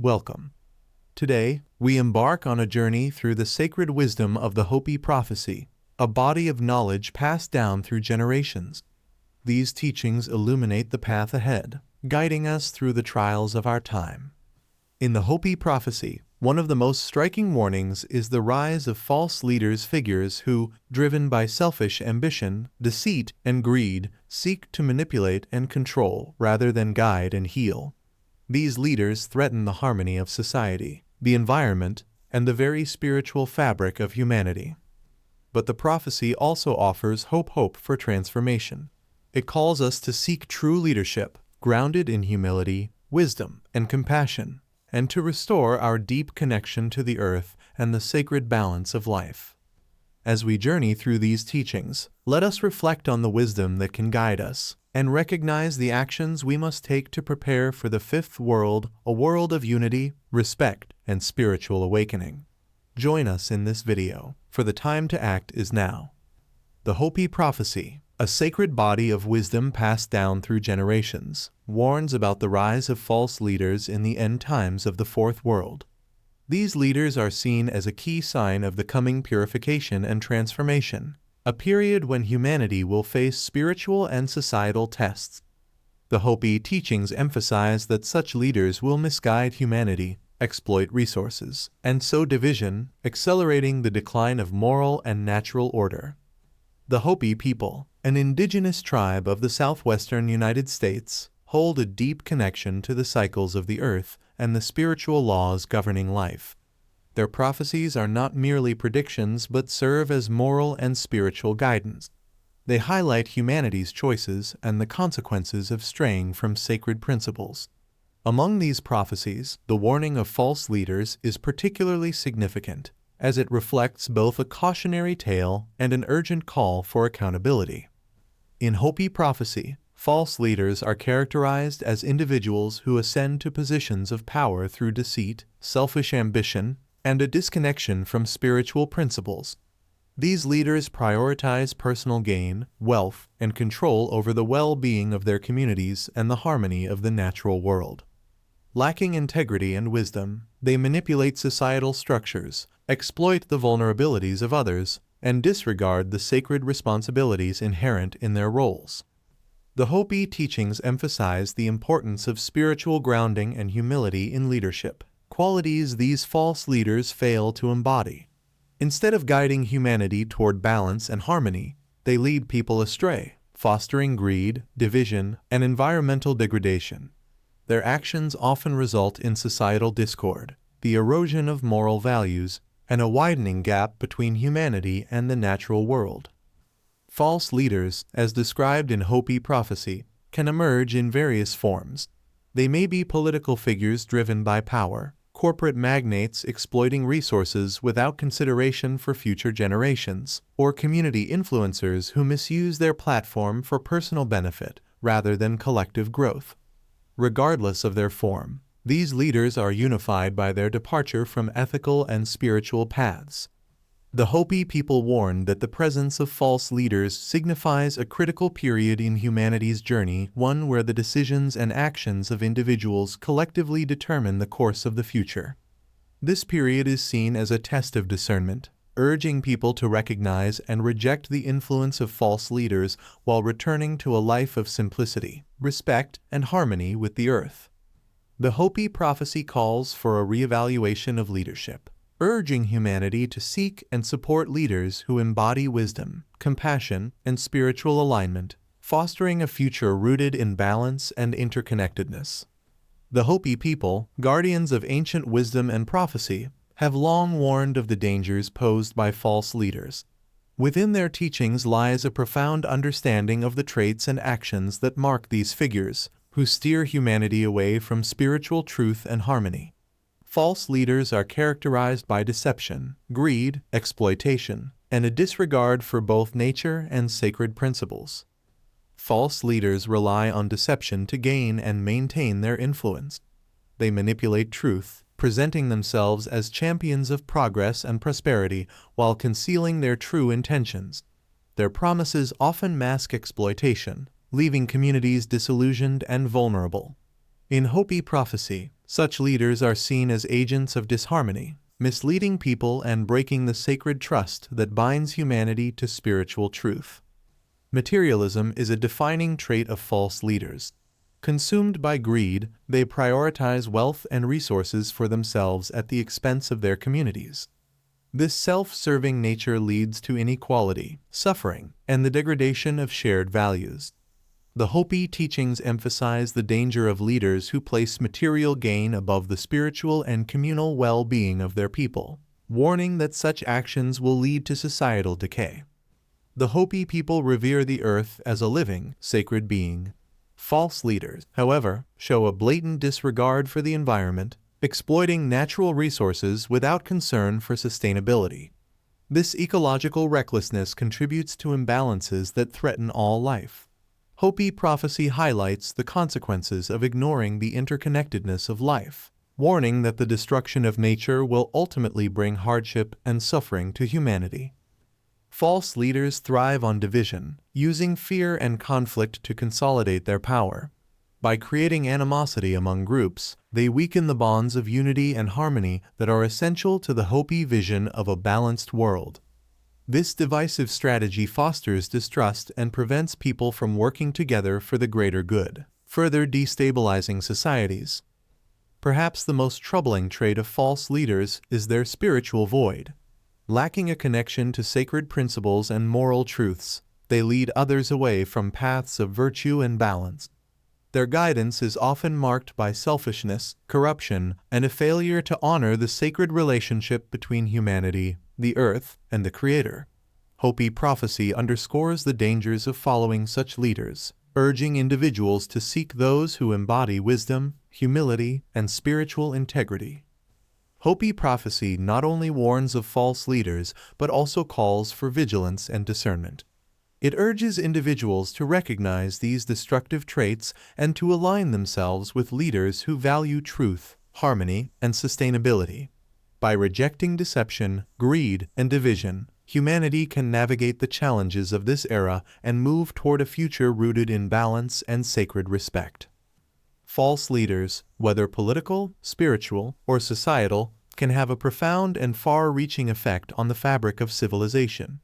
Welcome. Today, we embark on a journey through the sacred wisdom of the Hopi Prophecy, a body of knowledge passed down through generations. These teachings illuminate the path ahead, guiding us through the trials of our time. In the Hopi Prophecy, one of the most striking warnings is the rise of false leaders, figures who, driven by selfish ambition, deceit, and greed, seek to manipulate and control rather than guide and heal. These leaders threaten the harmony of society, the environment, and the very spiritual fabric of humanity. But the prophecy also offers hope for transformation. It calls us to seek true leadership, grounded in humility, wisdom, and compassion, and to restore our deep connection to the earth and the sacred balance of life. As we journey through these teachings, let us reflect on the wisdom that can guide us, and recognize the actions we must take to prepare for the fifth world, a world of unity, respect, and spiritual awakening. Join us in this video, for the time to act is now. The Hopi Prophecy, a sacred body of wisdom passed down through generations, warns about the rise of false leaders in the end times of the fourth world. These leaders are seen as a key sign of the coming purification and transformation, a period when humanity will face spiritual and societal tests. The Hopi teachings emphasize that such leaders will misguide humanity, exploit resources, and sow division, accelerating the decline of moral and natural order. The Hopi people, an indigenous tribe of the southwestern United States, hold a deep connection to the cycles of the earth and the spiritual laws governing life. Their prophecies are not merely predictions but serve as moral and spiritual guidance. They highlight humanity's choices and the consequences of straying from sacred principles. Among these prophecies, the warning of false leaders is particularly significant, as it reflects both a cautionary tale and an urgent call for accountability. In Hopi Prophecy, false leaders are characterized as individuals who ascend to positions of power through deceit, selfish ambition, and a disconnection from spiritual principles. These leaders prioritize personal gain, wealth, and control over the well-being of their communities and the harmony of the natural world. Lacking integrity and wisdom, they manipulate societal structures, exploit the vulnerabilities of others, and disregard the sacred responsibilities inherent in their roles. The Hopi teachings emphasize the importance of spiritual grounding and humility in leadership, qualities these false leaders fail to embody. Instead of guiding humanity toward balance and harmony, they lead people astray, fostering greed, division, and environmental degradation. Their actions often result in societal discord, the erosion of moral values, and a widening gap between humanity and the natural world. False leaders, as described in Hopi Prophecy, can emerge in various forms. They may be political figures driven by power, corporate magnates exploiting resources without consideration for future generations, or community influencers who misuse their platform for personal benefit rather than collective growth. Regardless of their form, these leaders are unified by their departure from ethical and spiritual paths. The Hopi people warn that the presence of false leaders signifies a critical period in humanity's journey, one where the decisions and actions of individuals collectively determine the course of the future. This period is seen as a test of discernment, urging people to recognize and reject the influence of false leaders while returning to a life of simplicity, respect, and harmony with the earth. The Hopi Prophecy calls for a reevaluation of leadership, urging humanity to seek and support leaders who embody wisdom, compassion, and spiritual alignment, fostering a future rooted in balance and interconnectedness. The Hopi people, guardians of ancient wisdom and prophecy, have long warned of the dangers posed by false leaders. Within their teachings lies a profound understanding of the traits and actions that mark these figures, who steer humanity away from spiritual truth and harmony. False leaders are characterized by deception, greed, exploitation, and a disregard for both nature and sacred principles. False leaders rely on deception to gain and maintain their influence. They manipulate truth, presenting themselves as champions of progress and prosperity while concealing their true intentions. Their promises often mask exploitation, leaving communities disillusioned and vulnerable. In Hopi prophecy, such leaders are seen as agents of disharmony, misleading people and breaking the sacred trust that binds humanity to spiritual truth. Materialism is a defining trait of false leaders. Consumed by greed, they prioritize wealth and resources for themselves at the expense of their communities. This self-serving nature leads to inequality, suffering, and the degradation of shared values. The Hopi teachings emphasize the danger of leaders who place material gain above the spiritual and communal well-being of their people, warning that such actions will lead to societal decay. The Hopi people revere the earth as a living, sacred being. False leaders, however, show a blatant disregard for the environment, exploiting natural resources without concern for sustainability. This ecological recklessness contributes to imbalances that threaten all life. Hopi prophecy highlights the consequences of ignoring the interconnectedness of life, warning that the destruction of nature will ultimately bring hardship and suffering to humanity. False leaders thrive on division, using fear and conflict to consolidate their power. By creating animosity among groups, they weaken the bonds of unity and harmony that are essential to the Hopi vision of a balanced world. This divisive strategy fosters distrust and prevents people from working together for the greater good, further destabilizing societies. Perhaps the most troubling trait of false leaders is their spiritual void. Lacking a connection to sacred principles and moral truths, they lead others away from paths of virtue and balance. Their guidance is often marked by selfishness, corruption, and a failure to honor the sacred relationship between humanity, the earth, and the Creator. Hopi prophecy underscores the dangers of following such leaders, urging individuals to seek those who embody wisdom, humility, and spiritual integrity. Hopi prophecy not only warns of false leaders, but also calls for vigilance and discernment. It urges individuals to recognize these destructive traits and to align themselves with leaders who value truth, harmony, and sustainability. By rejecting deception, greed, and division, humanity can navigate the challenges of this era and move toward a future rooted in balance and sacred respect. False leaders, whether political, spiritual, or societal, can have a profound and far-reaching effect on the fabric of civilization.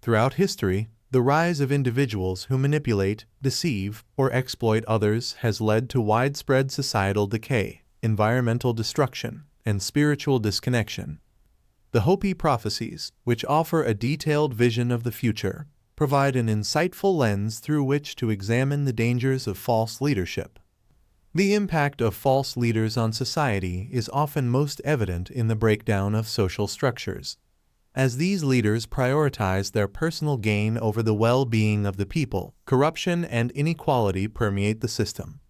Throughout history, the rise of individuals who manipulate, deceive, or exploit others has led to widespread societal decay, environmental destruction, and spiritual disconnection. The Hopi prophecies, which offer a detailed vision of the future, provide an insightful lens through which to examine the dangers of false leadership. The impact of false leaders on society is often most evident in the breakdown of social structures. As these leaders prioritize their personal gain over the well-being of the people, corruption and inequality permeate the system.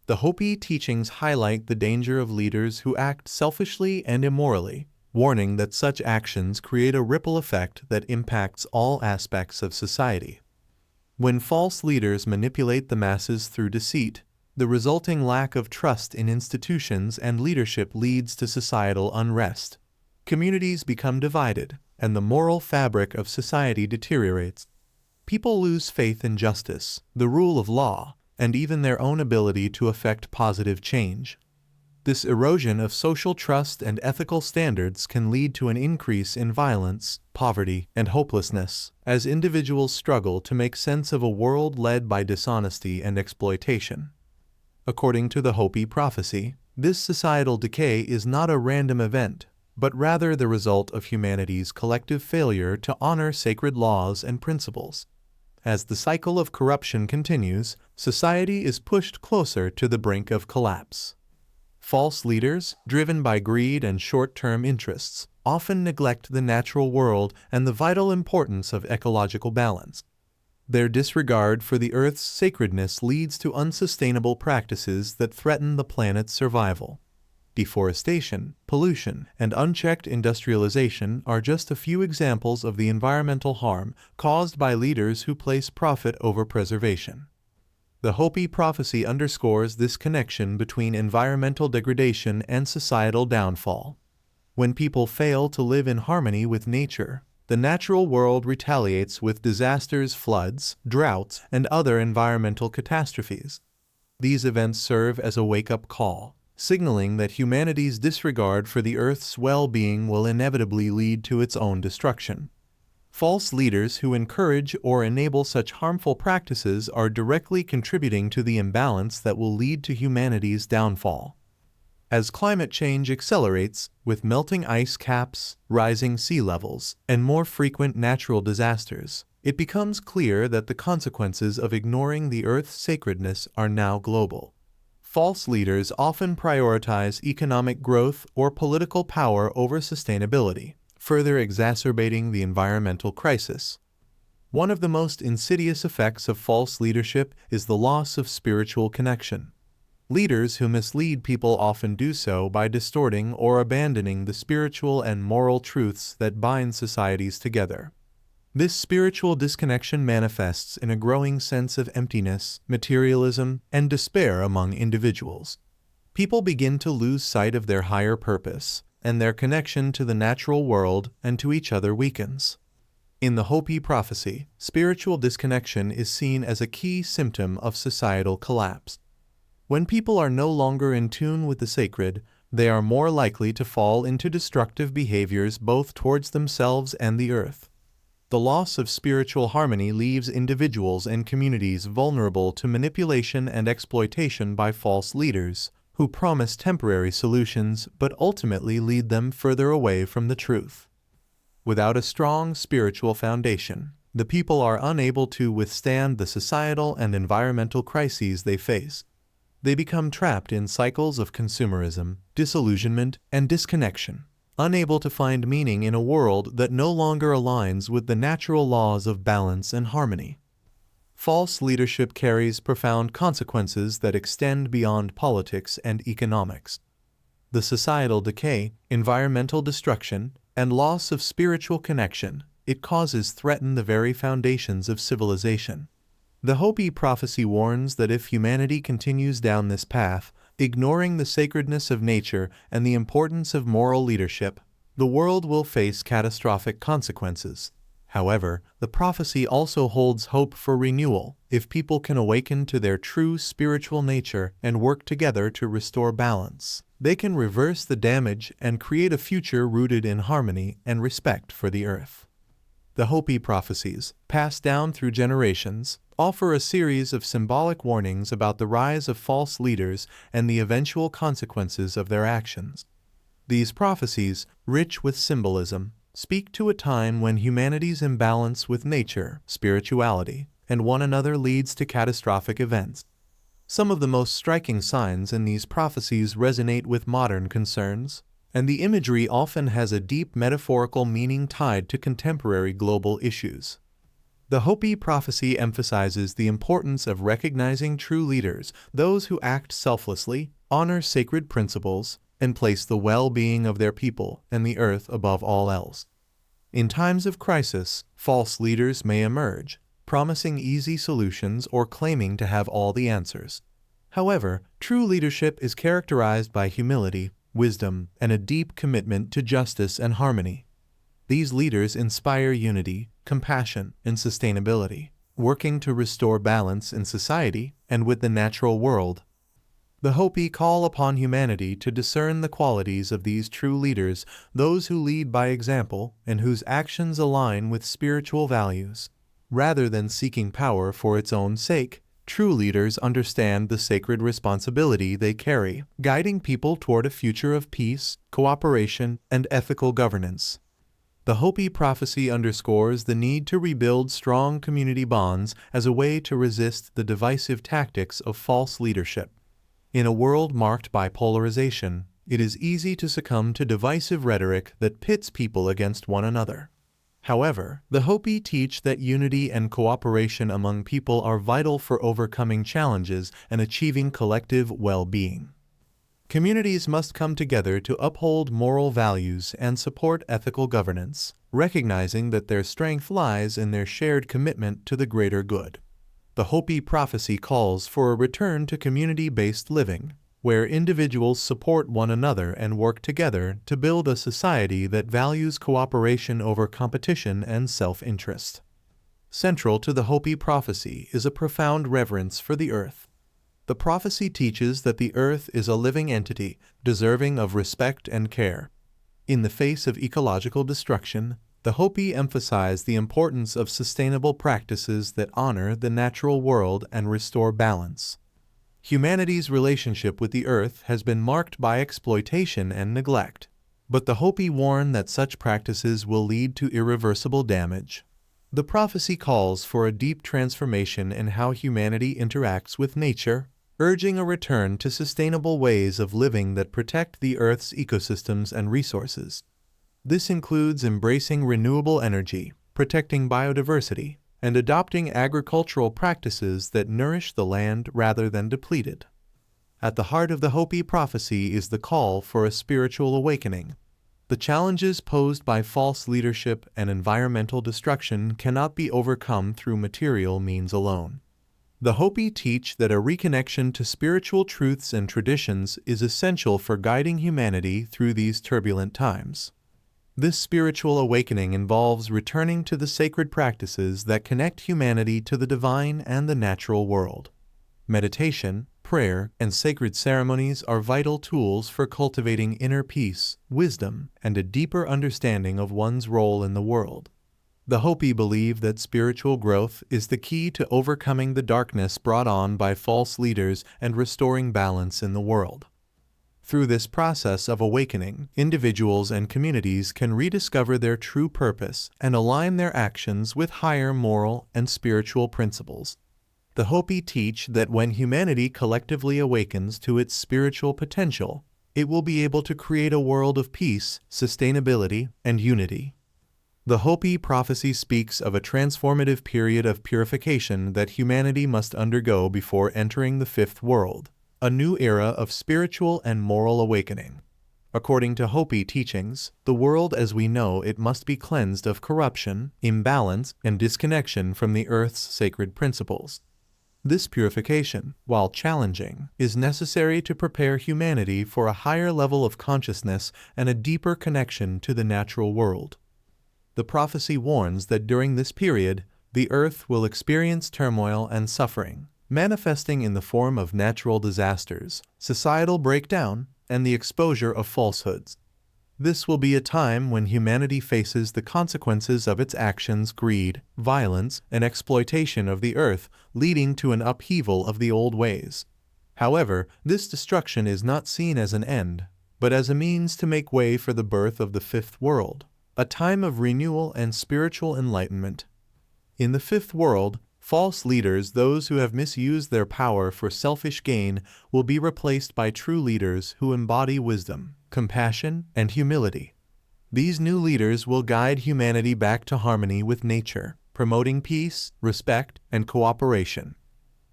The Hopi teachings highlight the danger of leaders who act selfishly and immorally, warning that such actions create a ripple effect that impacts all aspects of society. When false leaders manipulate the masses through deceit, the resulting lack of trust in institutions and leadership leads to societal unrest. Communities become divided, and the moral fabric of society deteriorates. People lose faith in justice, the rule of law, and even their own ability to effect positive change. This erosion of social trust and ethical standards can lead to an increase in violence, poverty, and hopelessness, as individuals struggle to make sense of a world led by dishonesty and exploitation. According to the Hopi prophecy, this societal decay is not a random event, but rather the result of humanity's collective failure to honor sacred laws and principles. As the cycle of corruption continues, society is pushed closer to the brink of collapse. False leaders, driven by greed and short-term interests, often neglect the natural world and the vital importance of ecological balance. Their disregard for the Earth's sacredness leads to unsustainable practices that threaten the planet's survival. Deforestation, pollution, and unchecked industrialization are just a few examples of the environmental harm caused by leaders who place profit over preservation. The Hopi prophecy underscores this connection between environmental degradation and societal downfall. When people fail to live in harmony with nature, the natural world retaliates with disasters, floods, droughts, and other environmental catastrophes. These events serve as a wake-up call, signaling that humanity's disregard for the Earth's well-being will inevitably lead to its own destruction. False leaders who encourage or enable such harmful practices are directly contributing to the imbalance that will lead to humanity's downfall. As climate change accelerates, with melting ice caps, rising sea levels, and more frequent natural disasters, it becomes clear that the consequences of ignoring the Earth's sacredness are now global. False leaders often prioritize economic growth or political power over sustainability, further exacerbating the environmental crisis. One of the most insidious effects of false leadership is the loss of spiritual connection. Leaders who mislead people often do so by distorting or abandoning the spiritual and moral truths that bind societies together. This spiritual disconnection manifests in a growing sense of emptiness, materialism, and despair among individuals. People begin to lose sight of their higher purpose, and their connection to the natural world and to each other weakens. In the Hopi prophecy, spiritual disconnection is seen as a key symptom of societal collapse. When people are no longer in tune with the sacred, they are more likely to fall into destructive behaviors both towards themselves and the earth. The loss of spiritual harmony leaves individuals and communities vulnerable to manipulation and exploitation by false leaders, who promise temporary solutions but ultimately lead them further away from the truth. Without a strong spiritual foundation, the people are unable to withstand the societal and environmental crises they face. They become trapped in cycles of consumerism, disillusionment, and disconnection, unable to find meaning in a world that no longer aligns with the natural laws of balance and harmony. False leadership carries profound consequences that extend beyond politics and economics. The societal decay, environmental destruction, and loss of spiritual connection it causes threaten the very foundations of civilization. The Hopi prophecy warns that if humanity continues down this path, ignoring the sacredness of nature and the importance of moral leadership, the world will face catastrophic consequences. However, the prophecy also holds hope for renewal if people can awaken to their true spiritual nature and work together to restore balance. They can reverse the damage and create a future rooted in harmony and respect for the earth. The Hopi prophecies, passed down through generations, offer a series of symbolic warnings about the rise of false leaders and the eventual consequences of their actions. These prophecies, rich with symbolism, speak to a time when humanity's imbalance with nature, spirituality, and one another leads to catastrophic events. Some of the most striking signs in these prophecies resonate with modern concerns, and the imagery often has a deep metaphorical meaning tied to contemporary global issues. The Hopi prophecy emphasizes the importance of recognizing true leaders, those who act selflessly, honor sacred principles, and place the well-being of their people and the earth above all else. In times of crisis, false leaders may emerge, promising easy solutions or claiming to have all the answers. However, true leadership is characterized by humility, wisdom, and a deep commitment to justice and harmony. These leaders inspire unity, compassion, and sustainability, working to restore balance in society and with the natural world. The Hopi call upon humanity to discern the qualities of these true leaders, those who lead by example and whose actions align with spiritual values. Rather than seeking power for its own sake, true leaders understand the sacred responsibility they carry, guiding people toward a future of peace, cooperation, and ethical governance. The Hopi prophecy underscores the need to rebuild strong community bonds as a way to resist the divisive tactics of false leadership. In a world marked by polarization, it is easy to succumb to divisive rhetoric that pits people against one another. However, the Hopi teach that unity and cooperation among people are vital for overcoming challenges and achieving collective well-being. Communities must come together to uphold moral values and support ethical governance, recognizing that their strength lies in their shared commitment to the greater good. The Hopi prophecy calls for a return to community-based living, where individuals support one another and work together to build a society that values cooperation over competition and self-interest. Central to the Hopi prophecy is a profound reverence for the earth. The prophecy teaches that the earth is a living entity, deserving of respect and care. In the face of ecological destruction, the Hopi emphasize the importance of sustainable practices that honor the natural world and restore balance. Humanity's relationship with the earth has been marked by exploitation and neglect, but the Hopi warn that such practices will lead to irreversible damage. The prophecy calls for a deep transformation in how humanity interacts with nature, urging a return to sustainable ways of living that protect the Earth's ecosystems and resources. This includes embracing renewable energy, protecting biodiversity, and adopting agricultural practices that nourish the land rather than deplete it. At the heart of the Hopi prophecy is the call for a spiritual awakening. The challenges posed by false leadership and environmental destruction cannot be overcome through material means alone. The Hopi teach that a reconnection to spiritual truths and traditions is essential for guiding humanity through these turbulent times. This spiritual awakening involves returning to the sacred practices that connect humanity to the divine and the natural world. Meditation, prayer, and sacred ceremonies are vital tools for cultivating inner peace, wisdom, and a deeper understanding of one's role in the world. The Hopi believe that spiritual growth is the key to overcoming the darkness brought on by false leaders and restoring balance in the world. Through this process of awakening, individuals and communities can rediscover their true purpose and align their actions with higher moral and spiritual principles. The Hopi teach that when humanity collectively awakens to its spiritual potential, it will be able to create a world of peace, sustainability, and unity. The Hopi prophecy speaks of a transformative period of purification that humanity must undergo before entering the fifth world, a new era of spiritual and moral awakening. According to Hopi teachings, the world as we know it must be cleansed of corruption, imbalance, and disconnection from the earth's sacred principles. This purification, while challenging, is necessary to prepare humanity for a higher level of consciousness and a deeper connection to the natural world. The prophecy warns that during this period, the earth will experience turmoil and suffering, manifesting in the form of natural disasters, societal breakdown, and the exposure of falsehoods. This will be a time when humanity faces the consequences of its actions, greed, violence, and exploitation of the earth, leading to an upheaval of the old ways. However, this destruction is not seen as an end, but as a means to make way for the birth of the fifth world, a time of renewal and spiritual enlightenment. In the fifth world, false leaders, those who have misused their power for selfish gain, will be replaced by true leaders who embody wisdom, compassion, and humility. These new leaders will guide humanity back to harmony with nature, promoting peace, respect, and cooperation.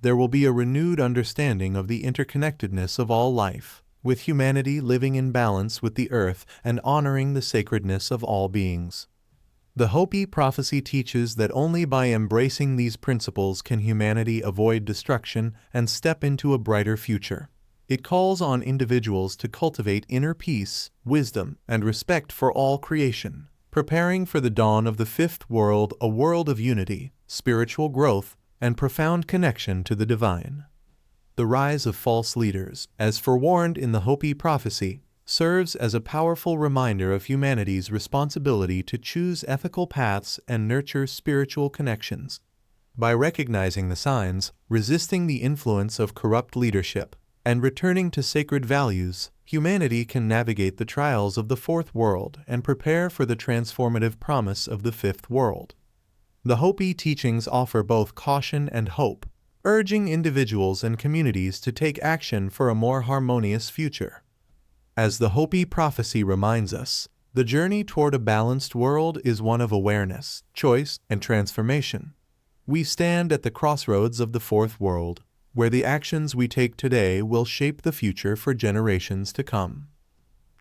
There will be a renewed understanding of the interconnectedness of all life, with humanity living in balance with the earth and honoring the sacredness of all beings. The Hopi prophecy teaches that only by embracing these principles can humanity avoid destruction and step into a brighter future. It calls on individuals to cultivate inner peace, wisdom, and respect for all creation, preparing for the dawn of the fifth world, a world of unity, spiritual growth, and profound connection to the divine. The rise of false leaders, as forewarned in the Hopi prophecy, serves as a powerful reminder of humanity's responsibility to choose ethical paths and nurture spiritual connections. By recognizing the signs, resisting the influence of corrupt leadership, and returning to sacred values, humanity can navigate the trials of the fourth world and prepare for the transformative promise of the fifth world. The Hopi teachings offer both caution and hope, urging individuals and communities to take action for a more harmonious future. As the Hopi prophecy reminds us, the journey toward a balanced world is one of awareness, choice, and transformation. We stand at the crossroads of the fourth world, where the actions we take today will shape the future for generations to come.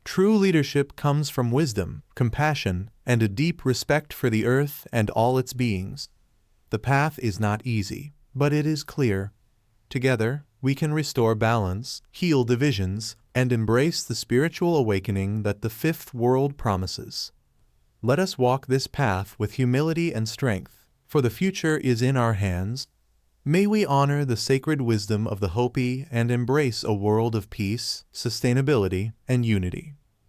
True leadership comes from wisdom, compassion, and a deep respect for the earth and all its beings. The path is not easy, but it is clear. Together, we can restore balance, heal divisions, and embrace the spiritual awakening that the fifth world promises. Let us walk this path with humility and strength, for the future is in our hands. May we honor the sacred wisdom of the Hopi and embrace a world of peace, sustainability, and unity.